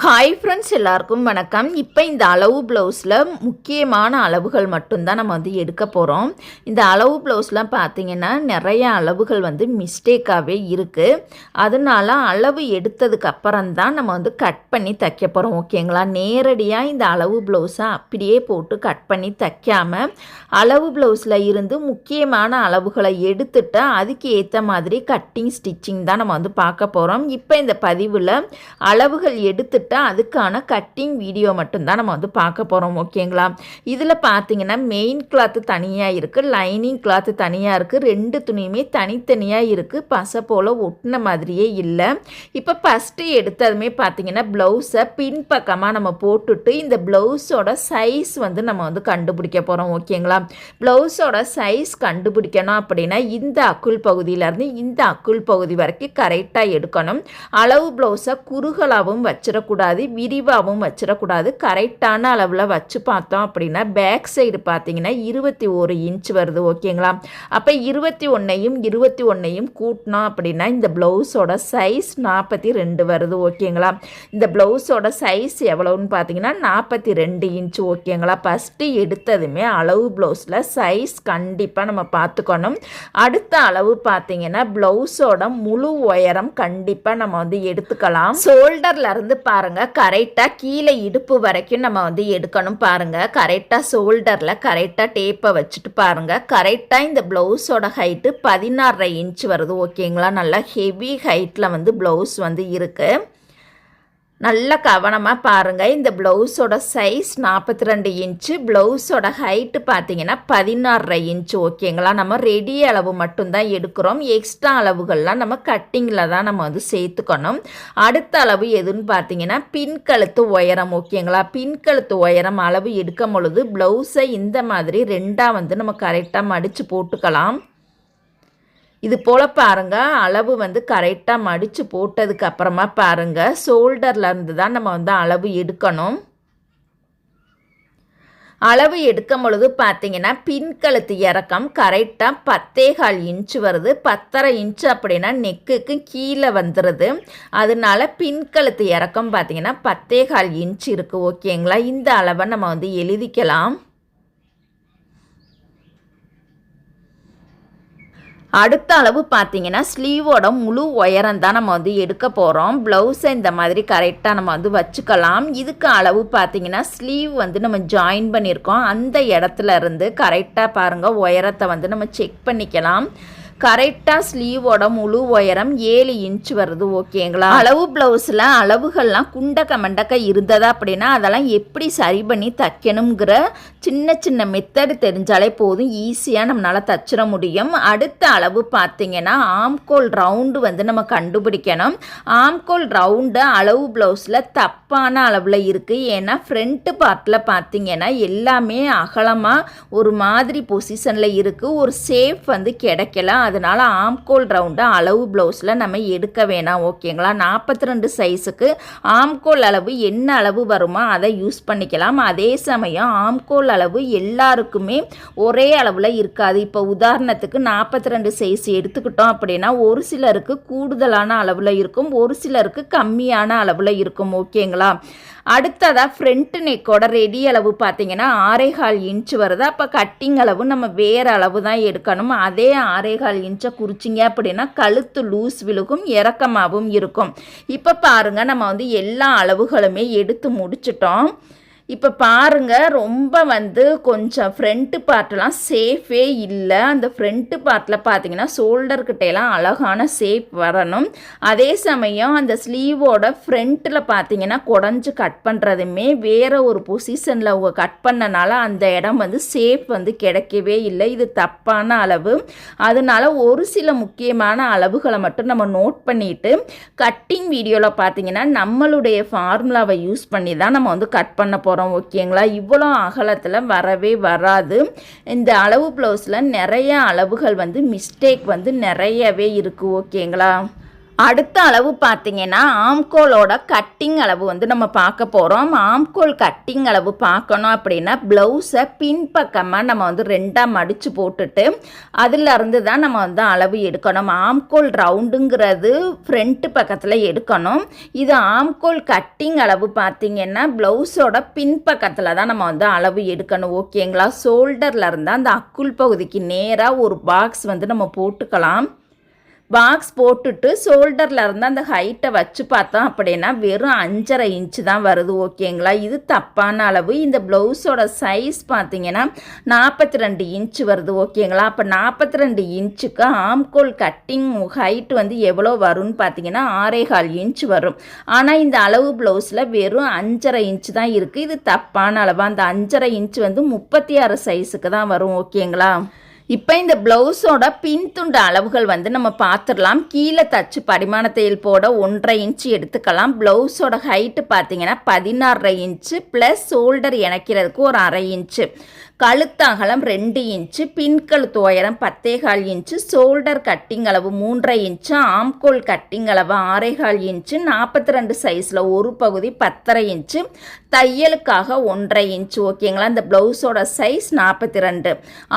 Hi friends, எல்லாருக்கும் வணக்கம். இப்போ இந்த அளவு ப்ளவுஸில் முக்கியமான அளவுகள் மட்டும்தான் நம்ம எடுக்க போகிறோம். இந்த அளவு ப்ளவுஸ்லாம் பார்த்திங்கன்னா நிறைய அளவுகள் மிஸ்டேக்காகவே இருக்குது. அதனால அளவு எடுத்ததுக்கு அப்புறம் தான் நம்ம கட் பண்ணி தைக்க போகிறோம். ஓகேங்களா? நேரடியாக இந்த அளவு ப்ளவுஸை அப்படியே போட்டு கட் பண்ணி தைக்காமல் அளவு ப்ளவுஸில் இருந்து முக்கியமான அளவுகளை எடுத்துட்டு அதுக்கு ஏற்ற மாதிரி கட்டிங் ஸ்டிச்சிங் தான் நம்ம பார்க்க போகிறோம். இப்போ இந்த பதிவில் அளவுகள் எடுத்துட்டு அதுக்கான கட்டிங் வீடியோ மட்டும்தான் நம்ம பார்க்க போகிறோம். ஓகேங்களா? இதில் பார்த்தீங்கன்னா மெயின் கிளாத்து தனியாக இருக்குது, லைனிங் கிளாத்து தனியாக இருக்குது. ரெண்டு துணியுமே தனித்தனியாக இருக்குது. பசை போல் ஒட்டின மாதிரியே இல்லை. இப்போ ஃபஸ்ட்டு எடுத்ததுமே பார்த்தீங்கன்னா ப்ளவுஸை பின்பக்கமாக நம்ம போட்டுட்டு இந்த ப்ளவுஸோட சைஸ் நம்ம கண்டுபிடிக்க போகிறோம். ஓகேங்களா? ப்ளவுஸோட சைஸ் கண்டுபிடிக்கணும் அப்படின்னா இந்த அக்குள் பகுதியிலேருந்து இந்த அக்குள் பகுதி வரைக்கும் கரெக்டாக எடுக்கணும். அளவு ப்ளவுஸை குறுகலாகவும் வச்சிடக்கூடாது, விரிவாகவும் வச்சிடக்கூடாது. கரெக்டான அளவில் வச்சு பார்த்தோம் அப்படின்னா பேக் சைடு பார்த்தீங்கன்னா 21 இன்ச் வருது. ஓகேங்களா? அப்போ 21ஐயும் கூட்டினோம் அப்படின்னா இந்த ப்ளவுஸோட சைஸ் 42 வருது. ஓகேங்களா? இந்த ப்ளவுஸோட சைஸ் எவ்வளோன்னு பார்த்தீங்கன்னா 42 இன்ச். ஓகேங்களா? ஃபஸ்ட்டு எடுத்ததுமே அளவு ப்ளவுஸில் சைஸ் கண்டிப்பாக நம்ம பார்த்துக்கணும். அடுத்த அளவு பார்த்தீங்கன்னா ப்ளவுஸோட முழு உயரம் கண்டிப்பாக நம்ம எடுத்துக்கலாம். ஷோல்டர்லேருந்து பாருங்கள் கரெக்டாக கீழே இடுப்பு வரைக்கும் நம்ம எடுக்கணும். பாருங்கள் கரெக்டாக ஷோல்டரில் கரெக்டாக டேப்பை வச்சுட்டு பாருங்கள் கரெக்டாக இந்த ப்ளவுஸோட ஹைட்டு 16 இன்ச் வருது. ஓகேங்களா? நல்லா ஹெவி ஹைட்டில் ப்ளவுஸ் இருக்குது. நல்ல கவனமாக பாருங்கள். இந்த ப்ளவுஸோட சைஸ் 42 இன்ச்சு, ப்ளவுஸோட ஹைட்டு பார்த்தீங்கன்னா 16 இன்ச்சு. ஓகேங்களா? நம்ம ரெடி அளவு மட்டும்தான் எடுக்கிறோம். எக்ஸ்ட்ரா அளவுகள்லாம் நம்ம கட்டிங்கில் தான் நம்ம சேர்த்துக்கணும். அடுத்த அளவு எதுன்னு பார்த்தீங்கன்னா பின்கழுத்து உயரம். ஓகேங்களா? பின்கழுத்து உயரம் அளவு எடுக்கும் பொழுது ப்ளவுஸை இந்த மாதிரி ரெண்டாக நம்ம கரெக்டாக மடித்து போட்டுக்கலாம். இது போல் பாருங்கள் அளவு கரெக்டாக மடித்து போட்டதுக்கு அப்புறமா பாருங்கள் ஷோல்டர்லேருந்து தான் நம்ம அளவு எடுக்கணும். அளவு எடுக்கும் பொழுது பார்த்தீங்கன்னா பின்கழுத்து இறக்கம் கரெக்டாக 10.25 இன்ச்சு வருது. 10.5 இன்ச்சு அப்படின்னா நெக்குக்கு கீழே வந்துடுது. அதனால பின்கழுத்து இறக்கம் பார்த்தீங்கன்னா 10.25 இன்ச்சு இருக்குது. ஓகேங்களா? இந்த அளவை நம்ம எழுதிக்கலாம். அடுத்த அளவு பார்த்தீங்கன்னா ஸ்லீவோட முழு உயரம் தான் நம்ம எடுக்க போகிறோம். ப்ளவுஸை இந்த மாதிரி கரெக்டாக நம்ம வச்சுக்கலாம். இதுக்கு அளவு பார்த்தீங்கன்னா ஸ்லீவ் நம்ம ஜாயின் பண்ணியிருக்கோம். அந்த இடத்துல இருந்து கரெக்டாக பாருங்கள் உயரத்தை நம்ம செக் பண்ணிக்கலாம். கரெக்டாக ஸ்லீவோட முழு உயரம் 7 இன்ச் வருது. ஓகேங்களா? அளவு ப்ளவுஸில் அளவுகள்லாம் குண்டக்க மண்டக்க இருந்ததா அப்படின்னா அதெல்லாம் எப்படி சரி பண்ணி தைக்கணுங்கிற சின்ன மெத்தடு தெரிஞ்சாலே போதும், ஈஸியாக நம்மளால் தச்சிட முடியும். அடுத்த அளவு பார்த்தீங்கன்னா ஆம்கோல் ரவுண்டு நம்ம கண்டுபிடிக்கணும். ஆம்கோல் ரவுண்டு அளவு ப்ளவுஸில் தப்பான அளவில் இருக்குது. ஏன்னா ஃப்ரண்ட்டு பார்ட்டில் பார்த்தீங்கன்னா எல்லாமே அகலமாக ஒரு மாதிரி பொசிஷனில் இருக்குது. ஒரு சேஃப் கிடைக்கல. அதனால் ஆம்கோல் ரவுண்டை அளவு ப்ளவுஸில் நம்ம எடுக்க வேணாம். ஓகேங்களா? 42 சைஸுக்கு ஆம்கோல் அளவு என்ன அளவு வருமோ அதை யூஸ் பண்ணிக்கலாம். அதே சமயம் ஆம்கோல் அளவு எல்லாருக்குமே ஒரே அளவில் இருக்காது. இப்போ உதாரணத்துக்கு 42 சைஸ் எடுத்துக்கிட்டோம் அப்படின்னா ஒரு சிலருக்கு கூடுதலான அளவில் இருக்கும், ஒரு சிலருக்கு கம்மியான அளவில் இருக்கும். ஓகேங்களா? அடுத்ததாக ஃப்ரண்ட் நெக்கோட ரெடி அளவு பார்த்தீங்கன்னா 6.25 இன்ச் வருது. அப்போ கட்டிங் அளவு நம்ம வேறு அளவு தான் எடுக்கணும். அதே 6.25 இன்ச்சை குறிச்சிங்க அப்படின்னா கழுத்து லூஸ் விழுகும், இறக்கமாகவும் இருக்கும். இப்போ பாருங்கள் நம்ம எல்லா அளவுகளுமே எடுத்து முடிச்சிட்டோம். இப்போ பாருங்கள் ரொம்ப கொஞ்சம் ஃப்ரண்ட்டு பார்ட்டெலாம் சேஃபே இல்லை. அந்த ஃப்ரண்ட்டு பார்ட்டில் பார்த்தீங்கன்னா ஷோல்டர்கிட்டையெல்லாம் அழகான சேஃப் வரணும். அதே சமயம் அந்த ஸ்லீவோட ஃப்ரண்ட்டில் பார்த்தீங்கன்னா குடஞ்சி கட் பண்ணுறதுமே வேறு ஒரு பொசிஷனில் அவங்க கட் பண்ணனால அந்த இடம் சேஃப் கிடைக்கவே இல்லை. இது தப்பான அளவு. அதனால் ஒரு சில முக்கியமான அளவுகளை மட்டும் நம்ம நோட் பண்ணிவிட்டு கட்டிங் வீடியோவில் பார்த்தீங்கன்னா நம்மளுடைய ஃபார்முலாவை யூஸ் பண்ணி தான் நம்ம கட் பண்ண போகிறோம். ஓகேங்களா? இவ்வளோ அகலத்தில் வரவே வராது. இந்த அளவு ப்ளவுஸில் நிறைய அளவுகள் மிஸ்டேக் நிறையவே இருக்குது. ஓகேங்களா? அடுத்த அளவு பார்த்தீங்கன்னா ஆம்கோலோட கட்டிங் அளவு வந்து நம்ம பார்க்க போகிறோம். ஆம்கோல் கட்டிங் அளவு பார்க்கணும் அப்படின்னா ப்ளவுஸை பின்பக்கமாக நம்ம வந்து ரெண்டாக மடித்து போட்டுட்டு அதிலிருந்து தான் நம்ம வந்து அளவு எடுக்கணும். ஆம்கோல் ரவுண்டுங்கிறது ஃப்ரண்ட்டு பக்கத்தில் எடுக்கணும். இது ஆம்கோல் கட்டிங் அளவு பார்த்தீங்கன்னா ப்ளவுஸோட பின்பக்கத்தில் தான் நம்ம வந்து அளவு எடுக்கணும். ஓகேங்களா? ஷோல்டரில் இருந்தால் அந்த அக்குள் பகுதிக்கு நேராக ஒரு பாக்ஸ் வந்து நம்ம போட்டுக்கலாம். பாக்ஸ் போட்டுட்டு ஷோல்டரில் இருந்து அந்த ஹைட்டை வச்சு பார்த்தோம் அப்படின்னா வெறும் 5.5 இன்ச்சு தான் வருது. ஓகேங்களா? இது தப்பான அளவு. இந்த ப்ளவுஸோட சைஸ் பார்த்தீங்கன்னா 42 இன்ச்சு வருது. ஓகேங்களா? அப்போ 42 இன்ச்சுக்கு ஆம்கோல் கட்டிங் ஹைட் வந்து எவ்வளோ வரும்னு பார்த்தீங்கன்னா 6.25 இன்ச்சு வரும். ஆனால் இந்த அளவு ப்ளவுஸில் வெறும் 5.5 இன்ச்சு தான் இருக்குது. இது தப்பான அளவு. அந்த 5.5 இன்ச்சு வந்து 36 சைஸுக்கு தான் வரும். ஓகேங்களா? இப்போ இந்த ப்ளவுஸோட பின்துண்டு அளவுகள் வந்து நம்ம பார்த்துடலாம். கீழே தச்சு படிமான தையல் போட 1.5 இன்ச்சு எடுத்துக்கலாம். ப்ளவுஸோட ஹைட்டு பார்த்தீங்கன்னா 16.5 இன்ச்சு ப்ளஸ் ஷோல்டர் இணைக்கிறதுக்கு ஒரு 1/2 இன்ச்சு, கழுத்து அகலம் 2 இன்ச்சு, பின்கழுத்து உயரம் 10.25 இன்ச்சு, ஷோல்டர் கட்டிங் அளவு 3.5 இன்ச்சு, ஆம்கோல் கட்டிங் அளவு 6.25 இன்ச்சு, 42 சைஸில் ஒரு பகுதி 10.5 இன்ச்சு, தையலுக்காக 1.5 இன்ச்சு. ஓகேங்களா? இந்த ப்ளவுஸோட சைஸ் 42.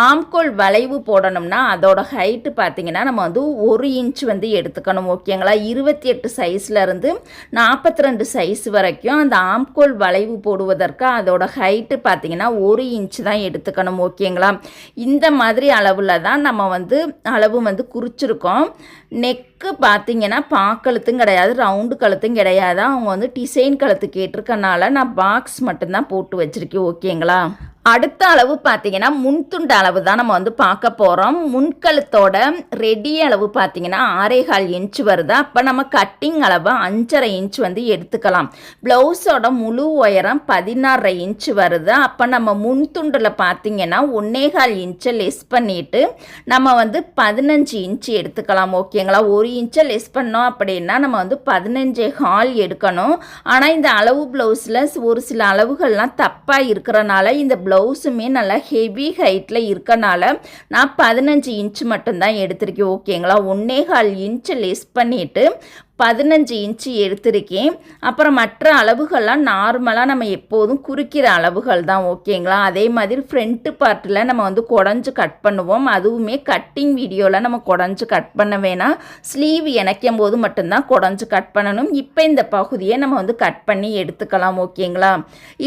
ஆம்கோல் வளைவு போடணும்னா அதோட ஹைட்டு பார்த்தீங்கன்னா நம்ம வந்து 1 இன்ச்சு வந்து எடுத்துக்கணும். ஓகேங்களா? 28 சைஸ்லேருந்து 42 சைஸ் வரைக்கும் அந்த ஆம்கோல் வளைவு போடுவதற்கு அதோட ஹைட்டு பார்த்தீங்கன்னா 1 இன்ச்சு தான் எடுத்துக்கணும். ஓகேங்களா? இந்த மாதிரி அளவில் தான் நம்ம வந்து அளவு வந்து குறிச்சிருக்கோம். நெக்கு பார்த்தீங்கன்னா பாக்கழுத்தும் கிடையாது, ரவுண்டு கழுத்தும் கிடையாது. அவங்க வந்து டிசைன் கழுத்து கேட்டிருக்கனால நான் பாக்ஸ் மட்டும்தான் போட்டு வச்சுருக்கேன். ஓகேங்களா? அடுத்த அளவு பார்த்தீங்கன்னா முன்துண்டு அளவு தான் நம்ம வந்து பார்க்க போகிறோம். முன்கழுத்தோட ரெடி அளவு பார்த்தீங்கன்னா 6.25 இன்ச்சு வருது. அப்போ நம்ம கட்டிங் அளவு 5.5 இன்ச்சு வந்து எடுத்துக்கலாம். ப்ளவுஸோட முழு உயரம் 16.5 இன்ச்சு வருது. அப்போ நம்ம முன்துண்டில் பார்த்தீங்கன்னா 1.25 இன்ச்சை லெஸ் பண்ணிவிட்டு நம்ம வந்து 15 இன்ச்சு எடுத்துக்கலாம். ஓகேங்களா? 1 இன்ச்சை லெஸ் பண்ணோம் அப்படின்னா நம்ம வந்து 15.25 எடுக்கணும். ஆனால் இந்த அளவு ப்ளவுஸில் ஒரு சில அளவுகள்லாம் தப்பாக இருக்கிறனால இந்த ப்ளவுஸுமே நல்லா ஹெவி ஹைட்டில் இருக்கனால நான் 15 இன்ச்சு மட்டும்தான் எடுத்திருக்கேன். ஓகேங்களா? 1.25 இன்ச்சு லெஸ் பண்ணிவிட்டு 15 இன்ச்சு எடுத்திருக்கேன். அப்புறம் மற்ற அளவுகள்லாம் நார்மலாக நம்ம எப்போதும் குறிக்கிற அளவுகள் தான். ஓகேங்களா? அதே மாதிரி ஃப்ரண்ட்டு பார்ட்டில் நம்ம வந்து குடஞ்சி கட் பண்ணுவோம். அதுவுமே கட்டிங் வீடியோவில் நம்ம குடஞ்சி கட் பண்ண வேணாம், ஸ்லீவ் இணைக்கும் போது மட்டும்தான் குடஞ்சி கட் பண்ணணும். இப்போ இந்த பகுதியை நம்ம வந்து கட் பண்ணி எடுத்துக்கலாம். ஓகேங்களா?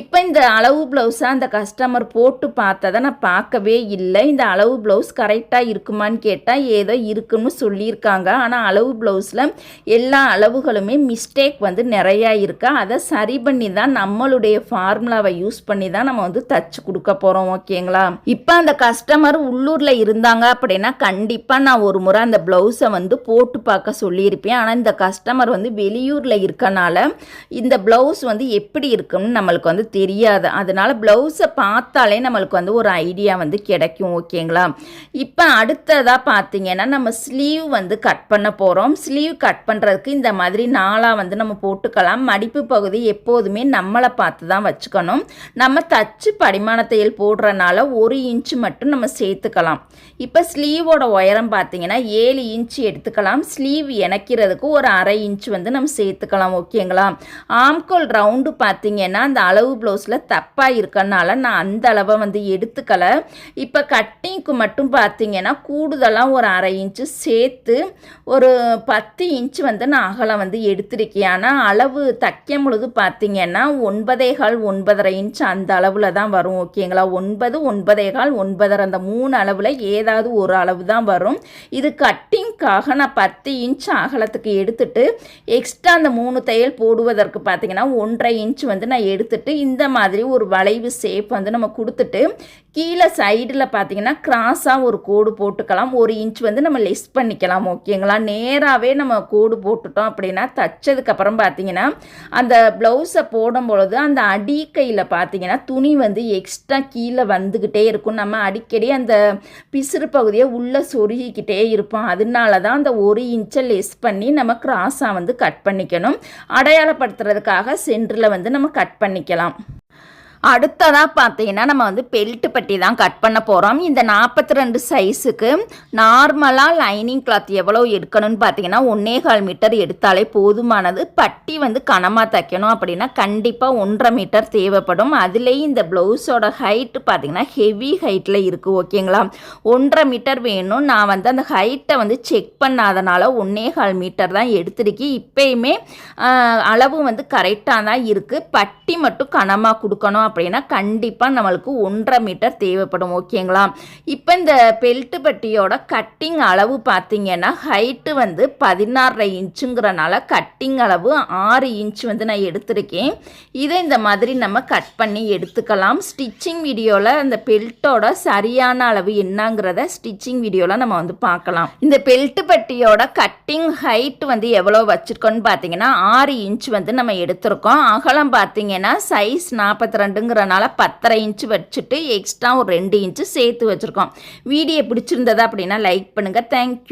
இப்போ இந்த அளவு ப்ளவுஸை அந்த கஸ்டமர் போட்டு பார்த்ததை நான் பார்க்கவே இல்லை. இந்த அளவு ப்ளவுஸ் கரெக்டாக இருக்குமான்னு கேட்டால் ஏதோ இருக்குன்னு சொல்லியிருக்காங்க. ஆனால் அளவு ப்ளவுஸில் எல்லா அளவுகளுமே மிஸ்டேக் வந்து நிறையா இருக்கு. அதை சரி பண்ணி தான் நம்மளுடைய ஃபார்முலாவை யூஸ் பண்ணி தான் நம்ம வந்து தச்சு கொடுக்க போகிறோம். ஓகேங்களா? இப்போ அந்த கஸ்டமர் உள்ளூரில் இருந்தாங்க அப்படின்னா கண்டிப்பாக நான் ஒரு முறை அந்த ப்ளவுஸை வந்து போட்டு பார்க்க சொல்லியிருப்பேன். ஆனால் இந்த கஸ்டமர் வந்து வெளியூரில் இருக்கனால இந்த ப்ளவுஸ் வந்து எப்படி இருக்குன்னு நம்மளுக்கு வந்து தெரியாது. அதனால் ப்ளவுஸை பார்த்தாலே நம்மளுக்கு வந்து ஒரு ஐடியா வந்து கிடைக்கும். ஓகேங்களா? இப்போ அடுத்ததாக பார்த்தீங்கன்னா நம்ம ஸ்லீவ் வந்து கட் பண்ண போகிறோம். ஸ்லீவ் கட் பண்ணுறதுக்கு இந்த மாதிரி நாளாக வந்து நம்ம போட்டுக்கலாம். மடிப்பு பகுதி எப்போதுமே நம்மளை பார்த்து தான் வச்சுக்கணும். நம்ம தச்சு படிமான தையல் போடுறனால 1 இன்ச்சு மட்டும் நம்ம சேர்த்துக்கலாம். இப்போ ஸ்லீவோட உயரம் பார்த்தீங்கன்னா 7 இன்ச்சு எடுத்துக்கலாம். ஸ்லீவ் இணைக்கிறதுக்கு ஒரு 1/2 இன்ச்சு வந்து நம்ம சேர்த்துக்கலாம். ஓகேங்களா? ஆம்கோல் ரவுண்டு பார்த்தீங்கன்னா அந்த அளவு ப்ளவுஸில் தப்பாக இருக்கனால நான் அந்த அளவை வந்து எடுத்துக்கல. இப்போ கட்டிங்க்கு மட்டும் பார்த்தீங்கன்னா கூடுதலாக ஒரு 1/2 இன்ச்சு சேர்த்து ஒரு 10 இன்ச்சு வந்து நான் அகலம் வந்து எடுத்திருக்கேன். ஆனால் அளவு தைக்கும் பொழுது பார்த்தீங்கன்னா 9.25 9.5 இன்ச்சு அந்த அளவில் தான் வரும். ஓகேங்களா? 9 9.25 9.5 அந்த 3 அளவில் ஏதாவது ஒரு அளவு தான் வரும். இது கட்டிங்காக நான் 10 இன்ச்சு அகலத்துக்கு எடுத்துட்டு எக்ஸ்ட்ரா அந்த 3 தையல் போடுவதற்கு பார்த்தீங்கன்னா 1.5 இன்ச்சு வந்து நான் எடுத்துட்டு இந்த மாதிரி ஒரு வளைவு ஷேப் வந்து நம்ம கொடுத்துட்டு கீழே சைடில் பார்த்தீங்கன்னா கிராஸாக ஒரு கோடு போட்டுக்கலாம். 1 இன்ச் வந்து நம்ம லெஸ் பண்ணிக்கலாம். ஓகேங்களா? நேராகவே நம்ம கோடு போட்டுட்டோம் அப்படின்னா தச்சதுக்கப்புறம் பார்த்தீங்கன்னா அந்த ப்ளவுஸை போடும் பொழுது அந்த அடிக்கையில் பார்த்தீங்கன்னா துணி வந்து எக்ஸ்ட்ரா கீழே வந்துக்கிட்டே இருக்கும். நம்ம அடிக்கடி அந்த பிசுறு பகுதியை உள்ளே சொருகிக்கிட்டே இருப்போம். அதனால தான் அந்த 1 இன்ச்சை லெஸ் பண்ணி நம்ம கிராஸாக வந்து கட் பண்ணிக்கணும். அடையாளப்படுத்துறதுக்காக சென்டரில் வந்து நம்ம கட் பண்ணிக்கலாம். அடுத்ததாக பார்த்தீங்கன்னா நம்ம வந்து பெல்ட் பட்டி தான் கட் பண்ண போகிறோம். இந்த 42 சைஸுக்கு நார்மலாக லைனிங் கிளாத் எவ்வளோ எடுக்கணும்னு பார்த்தீங்கன்னா 1.25 மீட்டர் எடுத்தாலே போதுமானது. பட்டி வந்து கனமாக தைக்கணும் அப்படின்னா கண்டிப்பாக 1.5 மீட்டர் தேவைப்படும். அதுலேயும் இந்த ப்ளவுஸோட ஹைட்டு பார்த்தீங்கன்னா ஹெவி ஹைட்டில் இருக்குது. ஓகேங்களா, 1.5 மீட்டர் வேணும். நான் வந்து அந்த ஹைட்டை வந்து செக் பண்ணாதனால 1.25 மீட்டர் தான் எடுத்துருக்கேன். இப்போயுமே அளவு வந்து கரெக்டாக தான் இருக்குது. பட்டி மட்டும் கனமாக கொடுக்கணும் அப்படின்னா கண்டிப்பாக நம்மளுக்கு 1.5 மீட்டர் தேவைப்படும். ஓகேங்களா, இப்போ இந்த பெல்ட் பட்டியோட கட்டிங் அளவு பார்த்தீங்கன்னா ஹைட்டு வந்து 16.5 இன்ச்சுங்கிறனால கட்டிங் அளவு 6 இன்ச் வந்து நான் எடுத்திருக்கேன். இதை இந்த மாதிரி நம்ம கட் பண்ணி எடுத்துக்கலாம். ஸ்டிச்சிங் வீடியோவில் அந்த பெல்ட்டோட சரியான அளவு என்னங்கிறத ஸ்டிச்சிங் வீடியோவில் நம்ம வந்து பார்க்கலாம். இந்த பெல்ட் பட்டியோட கட்டிங் ஹைட் வந்து எவ்வளோ வச்சுருக்கோன்னு பார்த்தீங்கன்னா 6 இன்ச் வந்து நம்ம எடுத்திருக்கோம். அகலம் பார்த்தீங்கன்னா சைஸ் 42ங்கிறனால 10.5 இன்ச்சு வச்சுட்டு எக்ஸ்ட்ரா ஒரு 2 இன்ச்சு சேர்த்து வச்சுருக்கோம். வீடியோ பிடிச்சிருந்ததா அப்படின்னா லைக் பண்ணுங்கள். தேங்க்யூ.